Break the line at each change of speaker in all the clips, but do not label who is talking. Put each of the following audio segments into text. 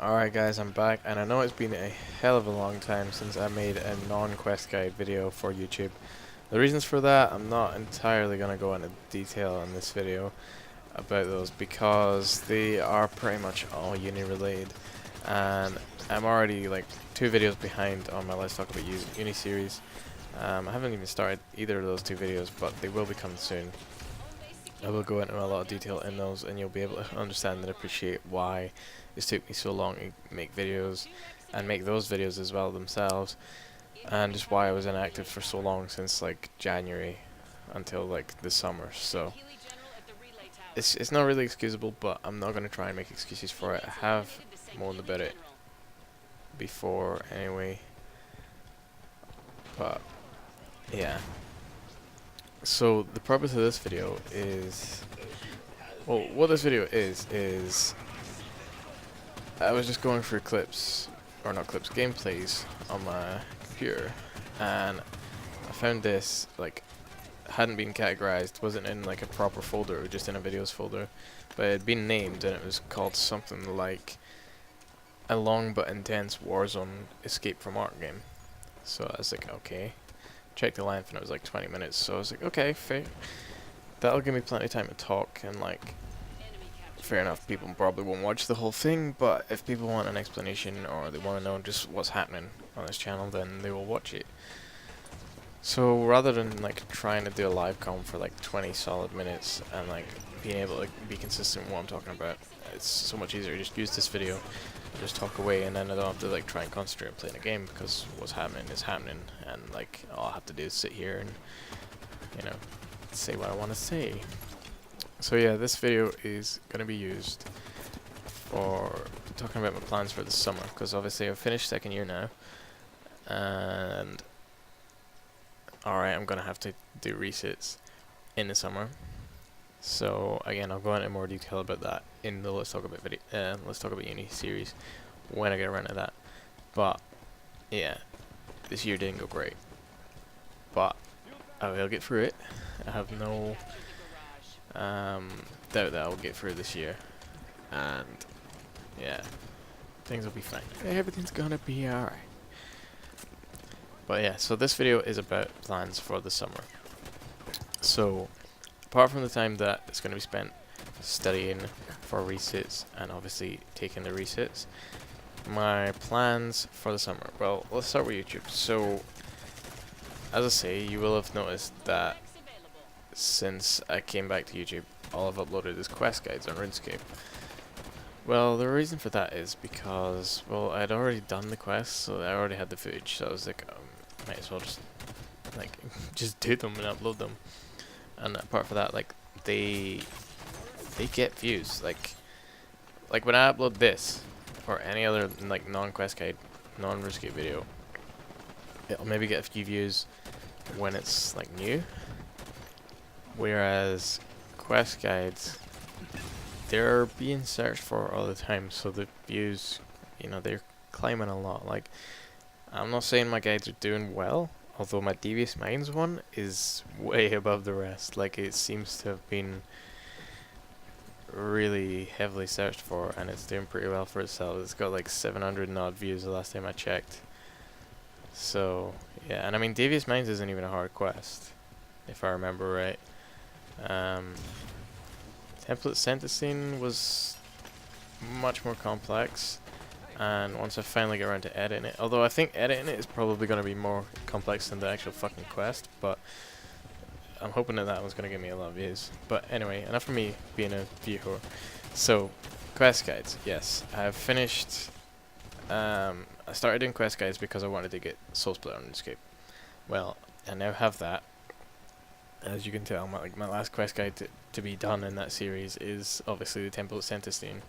Alright guys, I'm back, and I know it's been a hell of a long time since I made a non-quest guide video for YouTube. The reasons for that, I'm not entirely going to go into detail in this video about those because they are pretty much all uni related, and I'm already like 2 videos behind on my Let's Talk About Uni series. I haven't even started either of those 2 videos, but they will be coming soon. I will go into a lot of detail in those, and you'll be able to understand and appreciate why it took me so long to make videos and make those videos as well themselves, and just why I was inactive for so long since like January until like the summer. So it's not really excusable, but I'm not going to try and make excuses for it. I have moaned about it before anyway, but yeah. So the purpose of this video is, well, what this video is I was just going through clips, or not clips, gameplays on my computer, and I found this, like, hadn't been categorized, wasn't in like a proper folder, it was just in a videos folder, but it had been named, and it was called something like a long but intense Warzone escape from art game. So I was like, okay. Checked the length and it was like 20 minutes, so I was like, okay, fair. That'll give me plenty of time to talk, and like, fair enough, people probably won't watch the whole thing, but if people want an explanation or they want to know just what's happening on this channel, then they will watch it. So rather than like trying to do a live com for like 20 solid minutes and like being able to be consistent with what I'm talking about, it's so much easier to just use this video, just talk away, and then I don't have to like try and concentrate on playing a game, because what's happening is happening, and like all I have to do is sit here and, you know, say what I want to say. So yeah, this video is going to be used for talking about my plans for the summer, because obviously I've finished second year now, and alright, I'm going to have to do resits in the summer. So again, I'll go into more detail about that in the Let's Talk About Uni series when I get around to that. But yeah, this year didn't go great, but I will get through it. I have no doubt that I'll get through this year, and yeah, things will be fine. Everything's gonna be alright. But yeah, so this video is about plans for the summer. So apart from the time that it's going to be spent studying for resits and obviously taking the resits, my plans for the summer. Well, let's start with YouTube. So, as I say, you will have noticed that since I came back to YouTube, all I've uploaded is quest guides on RuneScape. Well, the reason for that is because, well, I'd already done the quests, so I already had the footage, so I was like, might as well just, like, just do them and upload them. And apart from that, like, they get views. Like when I upload this or any other like non-quest guide, non-RuneScape video, it'll maybe get a few views when it's like new. Whereas quest guides, they're being searched for all the time, so the views, you know, they're climbing a lot. Like, I'm not saying my guides are doing well, although my Devious Minds one is way above the rest. Like, it seems to have been really heavily searched for, and it's doing pretty well for itself. It's got like 700 and odd views the last time I checked. So, yeah, and I mean, Devious Minds isn't even a hard quest, if I remember right. Template Sentencing was much more complex, and once I finally get around to editing it, although I think editing it is probably going to be more complex than the actual fucking quest, but I'm hoping that one's going to give me a lot of views. But anyway, enough of me being a viewer. So, quest guides, yes. I've finished, I started doing quest guides because I wanted to get Soul Split on RuneScape. Well, I now have that. As you can tell, my last quest guide to be done in that series is obviously the Temple of Sentencing.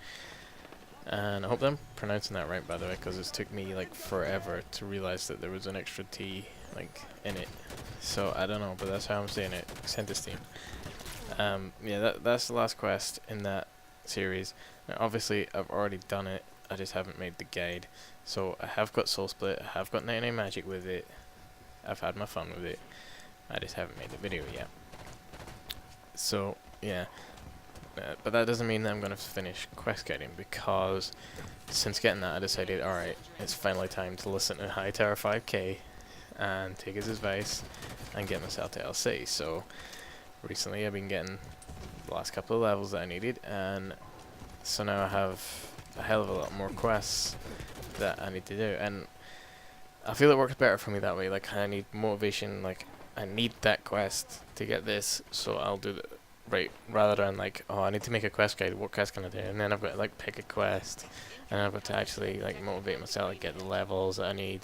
And I hope I'm pronouncing that right, by the way, because it took me like forever to realize that there was an extra T like in it. So I don't know, but that's how I'm saying it. Sentencing. Yeah, that's the last quest in that series. Now, obviously, I've already done it. I just haven't made the guide. So I have got Soul Split. I have got 99 Magic with it. I've had my fun with it. I just haven't made the video yet. So yeah, But that doesn't mean that I'm going to finish quest guiding, because since getting that I decided, alright, it's finally time to listen to Hightower 5k and take his advice and get myself to LC. So recently I've been getting the last couple of levels that I needed, and so now I have a hell of a lot more quests that I need to do, and I feel it works better for me that way. Like, I need motivation, like I need that quest to get this, so I'll do the right, rather than like, oh, I need to make a quest guide, what quest can I do, and then I've got to like pick a quest, and I've got to actually like motivate myself, like get the levels that I need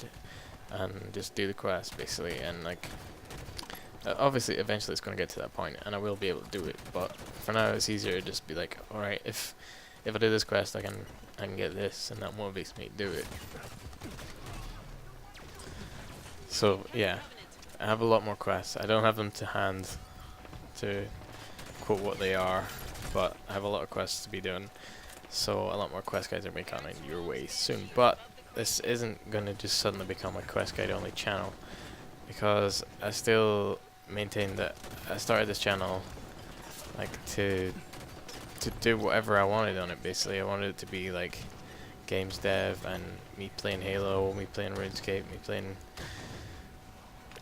and just do the quest basically. And like, obviously eventually it's going to get to that point and I will be able to do it, but for now it's easier to just be like, alright, if I do this quest I can get this, and that motivates me to do it. So yeah, I have a lot more quests. I don't have them to hand to quote what they are, but I have a lot of quests to be doing, so a lot more quest guides are being coming your way soon. But this isn't going to just suddenly become a quest guide only channel, because I still maintain that I started this channel like to do whatever I wanted on it. Basically I wanted it to be like games dev and me playing Halo, me playing RuneScape, me playing,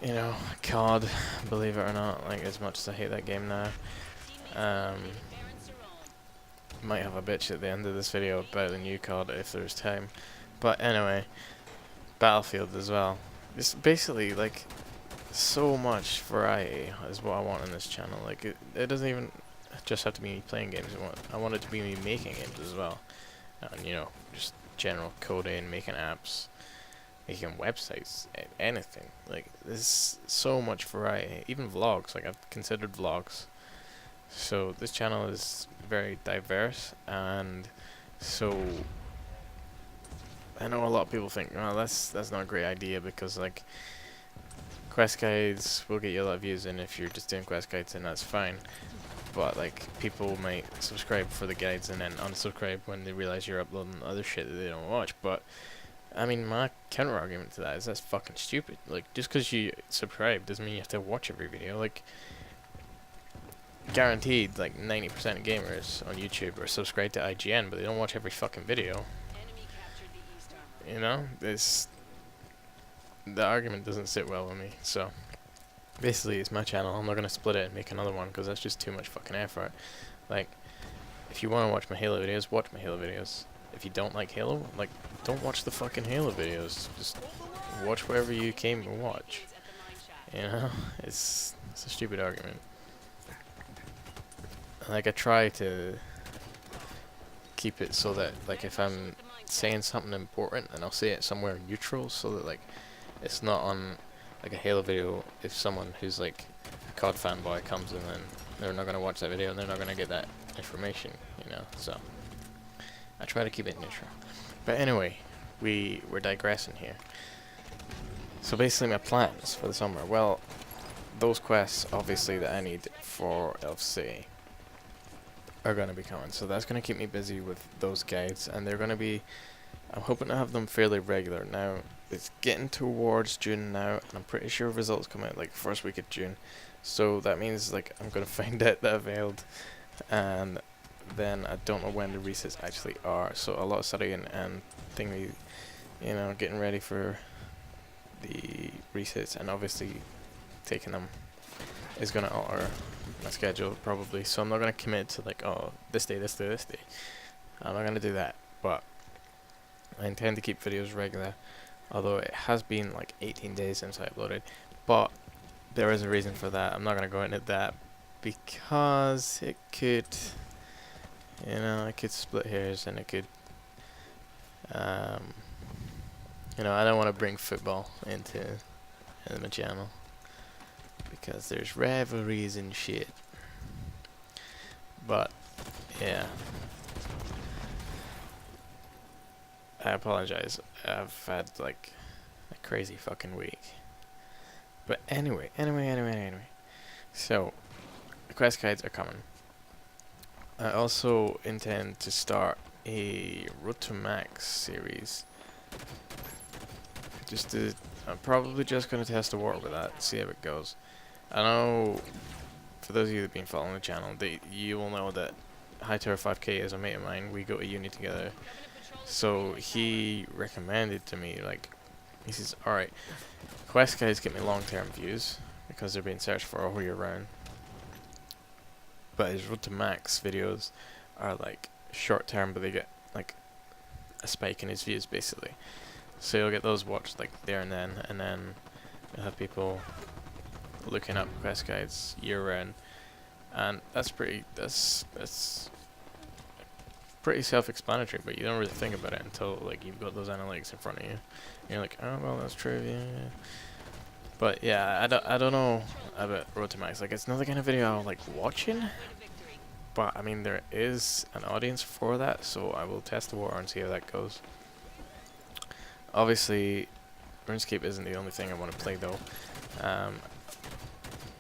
you know, COD, believe it or not, like as much as I hate that game now. Might have a bitch at the end of this video about the new COD if there's time. But anyway, Battlefield as well. It's basically like so much variety is what I want in this channel. Like it doesn't even just have to be me playing games. I want it to be me making games as well. And you know, just general coding, making apps, making websites, anything. Like there's so much variety. Even vlogs, like I've considered vlogs. So this channel is very diverse, and so I know a lot of people think, well, that's not a great idea, because like quest guides will get you a lot of views, and if you're just doing quest guides then that's fine. But like people might subscribe for the guides and then unsubscribe when they realize you're uploading other shit that they don't watch. But I mean, my counter argument to that is that's fucking stupid. Like, just because you subscribe doesn't mean you have to watch every video. Like, guaranteed, like 90% of gamers on YouTube are subscribed to IGN, but they don't watch every fucking video. You know, the argument doesn't sit well with me. So basically, it's my channel. I'm not gonna split it and make another one, because that's just too much fucking effort. Like, if you want to watch my Halo videos, watch my Halo videos. If you don't like Halo, like, don't watch the fucking Halo videos. Just watch whatever you came to watch. You know, it's a stupid argument. Like, I try to keep it so that, like, if I'm saying something important, then I'll say it somewhere neutral, so that, like, it's not on, like, a Halo video. If someone who's, like, a COD fanboy comes in, then they're not going to watch that video, and they're not going to get that information, you know, so I try to keep it neutral. But anyway, we're digressing here. So basically my plans for the summer, well, those quests, obviously, that I need for LFC are going to be coming, so that's going to keep me busy with those guides, and they're going to be, I'm hoping to have them fairly regular. Now, it's getting towards June now, and I'm pretty sure results come out like first week of June, so that means like I'm going to find out that I failed, and then I don't know when the resets actually are, so a lot of studying and thinking, you know, getting ready for the resets, and obviously taking them is going to alter my schedule probably, so I'm not going to commit to like, oh, this day, this day, this day. I'm not going to do that, but I intend to keep videos regular, although it has been like 18 days since I uploaded, but there is a reason for that. I'm not going to go into that, because it could, you know, it could split hairs, and it could, you know, I don't want to bring football into my channel, because there's rivalries and shit. But yeah, I apologize. I've had like a crazy fucking week. But anyway. So the quest guides are coming. I also intend to start a Road to Max series. I'm probably just gonna test the water with that, see how it goes. I know, for those of you that have been following the channel, you will know that High Tower 5K is a mate of mine. We go to uni together. So he recommended to me, like, he says, alright, quest guides get me long-term views because they're being searched for all year round. But his Road to Max videos are like short-term, but they get like a spike in his views basically. So you'll get those watched like there and then you'll have people looking up quest guides year-round, and that's pretty self-explanatory, but you don't really think about it until like you've got those analytics in front of you. And you're like, oh well, that's true, yeah. But yeah, I don't know about Road to Max. Like, it's not the kind of video I like watching, but I mean there is an audience for that, so I will test the water and see how that goes. Obviously, RuneScape isn't the only thing I want to play though.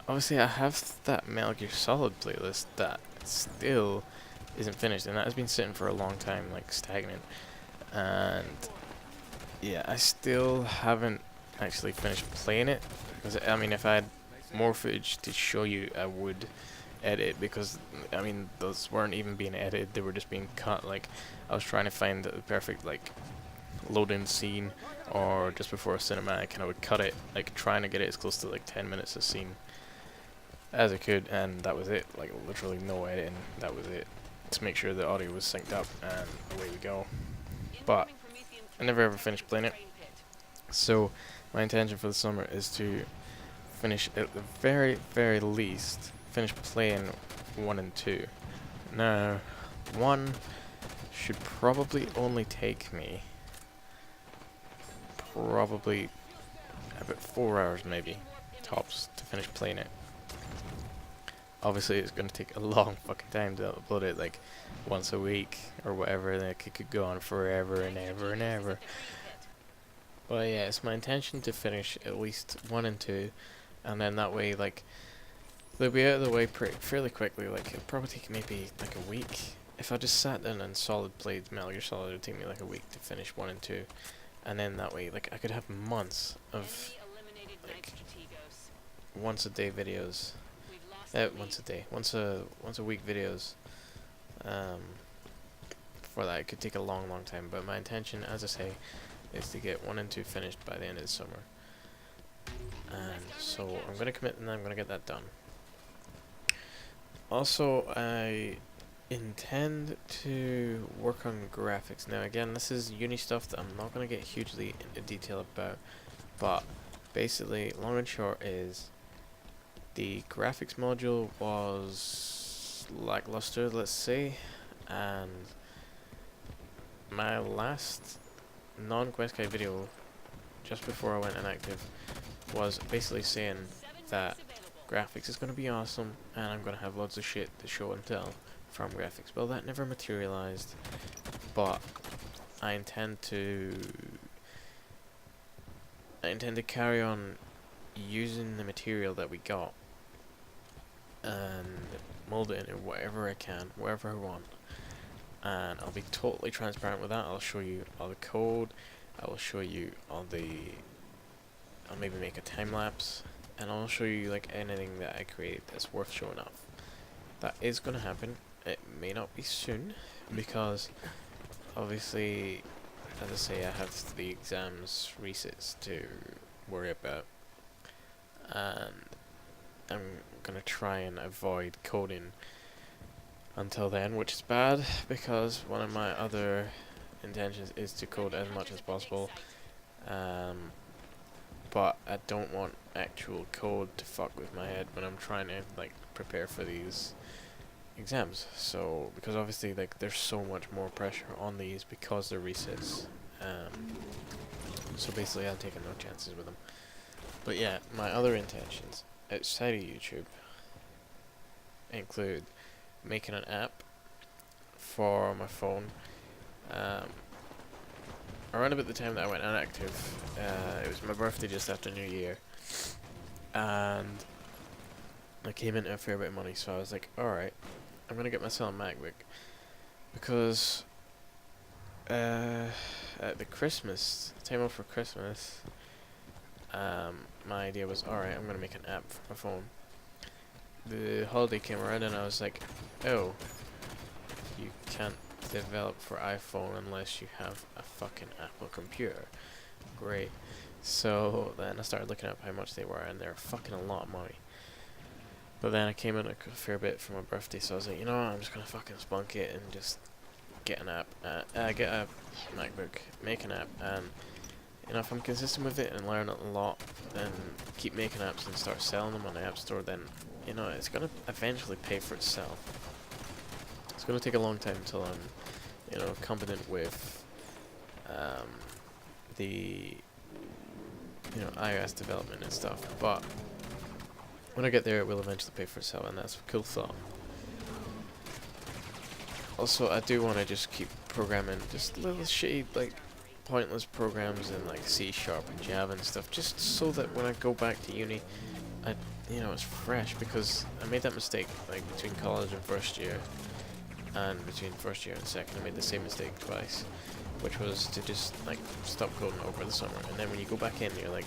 Obviously, I have that Metal Gear Solid playlist that still isn't finished, and that has been sitting for a long time, like stagnant. And yeah, I still haven't actually finished playing it, because I mean, if I had more footage to show you, I would edit, because I mean, those weren't even being edited, they were just being cut. Like, I was trying to find the perfect like load-in scene or just before a cinematic, and I would cut it, like trying to get it as close to like 10 minutes a scene as I could, and that was it. Like, literally no editing, that was it, to make sure the audio was synced up, and away we go. But I never ever finished playing it, so my intention for the summer is to finish, at the very least, finish playing 1 and 2. Now, 1 should probably only take me probably about 4 hours maybe, tops, to finish playing it. Obviously it's going to take a long fucking time to upload it, like once a week or whatever, like it could go on forever and ever and ever. But yeah, it's my intention to finish at least 1 and 2, and then that way, like, they'll be out of the way fairly quickly. Like, it'll probably take maybe like a week. If I just sat down and solid played Metal Gear Solid, it would take me like a week to finish 1 and 2, and then that way, like, I could have months of like once a day videos. Once a week videos. For that, it could take a long time, but my intention, as I say, is to get 1 and 2 finished by the end of the summer. And so I'm gonna commit, and I'm gonna get that done. Also, I intend to work on graphics. Now again, this is uni stuff that I'm not gonna get hugely into detail about, but basically, long and short is, the graphics module was lackluster, let's say, and my last non-quest guide video just before I went inactive was basically saying that graphics is going to be awesome and I'm going to have lots of shit to show and tell from graphics. Well, that never materialized, but I intend to carry on using the material that we got and mold it into whatever I can, wherever I want. And I'll be totally transparent with that. I'll show you all the code, I will show you all the, I'll maybe make a time lapse, and I'll show you like anything that I create that's worth showing off. That is going to happen. It may not be soon, because obviously, as I say, I have the exams resets to worry about, and I'm gonna try and avoid coding until then, which is bad, because one of my other intentions is to code as much as possible, but I don't want actual code to fuck with my head when I'm trying to like prepare for these exams. So, because obviously like there's so much more pressure on these because they're resets, so basically I'm taking no chances with them. But yeah, my other intentions outside of YouTube include making an app for my phone. Around about the time that I went inactive, it was my birthday just after New Year, and I came into a fair bit of money, so I was like, alright, I'm gonna get myself a MacBook, because at the time off for Christmas, my idea was, alright, I'm gonna make an app for my phone. The holiday came around and I was like, oh, you can't develop for iPhone unless you have a fucking Apple computer. Great. So then I started looking up how much they were, and they're fucking a lot of money. But then I came in a fair bit for my birthday, so I was like, you know what, I'm just gonna fucking spunk it and just get an app, get a MacBook, make an app, and you know, if I'm consistent with it and learn it a lot, then keep making apps and start selling them on the App Store, then, you know, it's gonna eventually pay for itself. It's gonna take a long time until I'm, you know, competent with, the, you know, iOS development and stuff, but when I get there, it will eventually pay for itself, and that's a cool thought. Also, I do want to just keep programming just little shitty, like, pointless programs in, like, C# and Java and stuff, just so that when I go back to uni, you know, it's fresh, because I made that mistake, like, between college and first year, and between first year and second, I made the same mistake twice, which was to just, like, stop coding over the summer, and then when you go back in, you're like,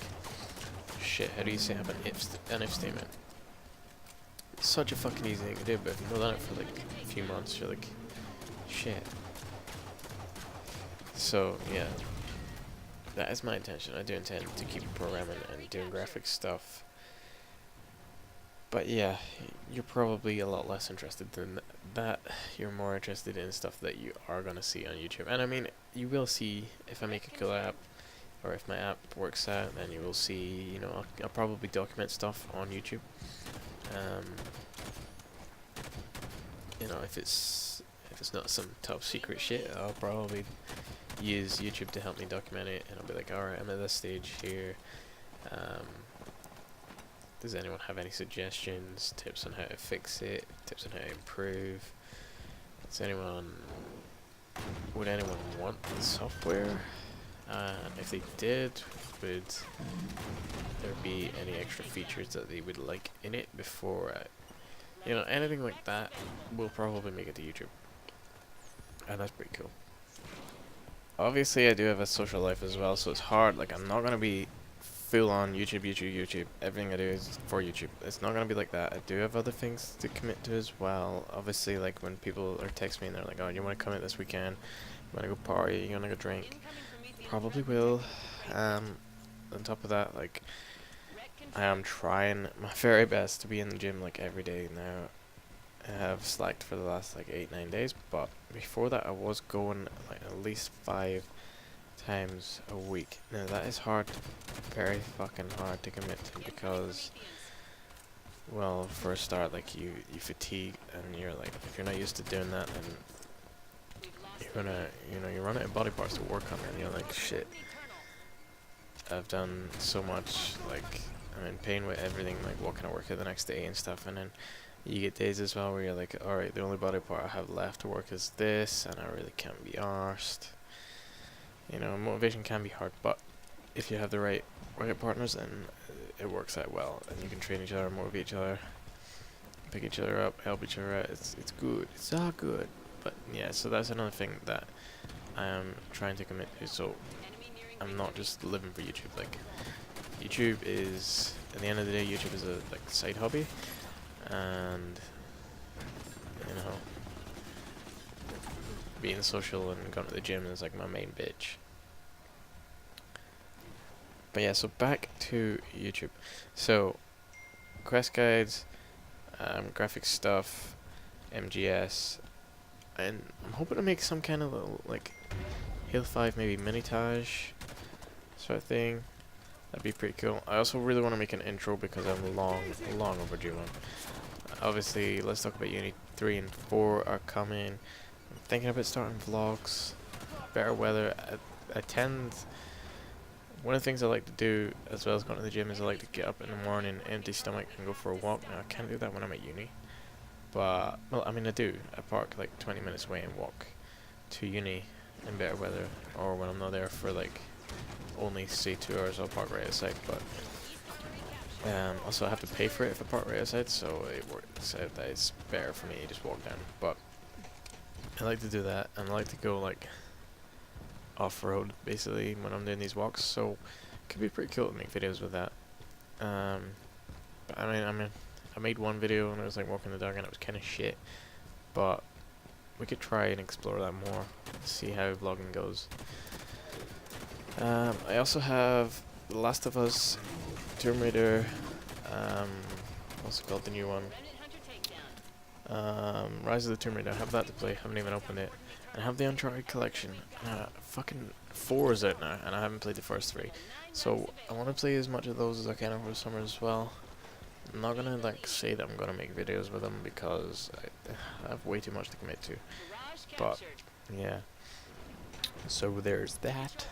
shit, how do you say have an if statement? It's such a fucking easy thing to do, but if you've not done it for, like, a few months, you're like, shit. So, yeah, that is my intention. I do intend to keep programming and doing graphic stuff. But yeah, you're probably a lot less interested than that. You're more interested in stuff that you are going to see on YouTube. And I mean, you will see if I make a cool app, or if my app works out, then you will see, you know, I'll probably document stuff on YouTube. You know, if it's not some top secret shit, I'll probably use YouTube to help me document it, and I'll be like, alright, I'm at this stage here. Does anyone have any suggestions, tips on how to fix it, tips on how to improve? Would anyone want the software? If they did, would there be any extra features that they would like in it before you know, anything like that will probably make it to YouTube. And that's pretty cool. Obviously, I do have a social life as well, so it's hard. Like, I'm not going to be full on YouTube. Everything I do is for YouTube. It's not going to be like that. I do have other things to commit to as well. Obviously, like, when people are text me and they're like, oh, you want to come out this weekend? You want to go party? You want to go drink? Probably will. On top of that, like, I am trying my very best to be in the gym, like, every day now. I have slacked for the last, like, 8-9 days, but before that I was going, like, at least 5 times a week. Now, that is hard, very fucking hard to commit to, because, well, for a start, like, you fatigue, and you're, like, if you're not used to doing that, then you're gonna, you know, you run out of body parts to work on, and you're like, shit, I've done so much, like, I'm in pain with everything, like, what can I work at the next day and stuff, and then you get days as well where you're like, alright, the only body part I have left to work is this, and I really can't be arsed. You know, motivation can be hard, but if you have the right workout partners, then it works out well, and you can train each other, motivate each other, pick each other up, help each other out. It's good. It's all good. But yeah, so that's another thing that I am trying to commit to. So I'm not just living for YouTube. Like, YouTube is, at the end of the day, YouTube is a, like, side hobby, and, you know, being social and going to the gym is, like, my main bitch. But yeah, so back to YouTube. So, quest guides, graphic stuff, MGS, and I'm hoping to make some kind of little, like, Halo 5 maybe mini-tage sort of thing. That'd be pretty cool. I also really want to make an intro because I'm long overdue one. Obviously, let's talk about Uni 3 and 4 are coming. I'm thinking about starting vlogs. Better weather. One of the things I like to do, as well as going to the gym, is I like to get up in the morning, empty stomach, and go for a walk. Now, I can't do that when I'm at uni. But, well, I mean, I do. I park, like, 20 minutes away and walk to uni in better weather. Or when I'm not there for, like, only, say, 2 hours, I'll park right outside. But also, I have to pay for it if I park right outside, so it works out that it's better for me to just walk down. But I like to do that, and I like to go, like, off-road, basically, when I'm doing these walks, so it could be pretty cool to make videos with that. But I mean, I made one video and I was, like, walking the dog, and it was kind of shit, but we could try and explore that more, see how vlogging goes. I also have The Last of Us, Tomb Raider, what's it called, the new one? Rise of the Tomb Raider. I have that to play, haven't even opened it. And I have the Uncharted collection. Fucking 4 is out now, and I haven't played the first 3. So I want to play as much of those as I can over the summer as well. I'm not gonna like say that I'm gonna make videos with them because I have way too much to commit to. But yeah. So there's that.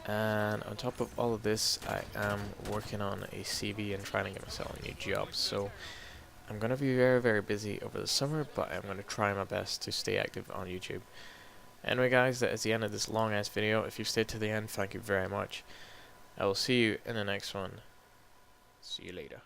And on top of all of this, I am working on a CV and trying to get myself a new job. So I'm going to be very, very busy over the summer, but I'm going to try my best to stay active on YouTube. Anyway guys, that is the end of this long ass video. If you've stayed to the end, thank you very much. I will see you in the next one. See you later.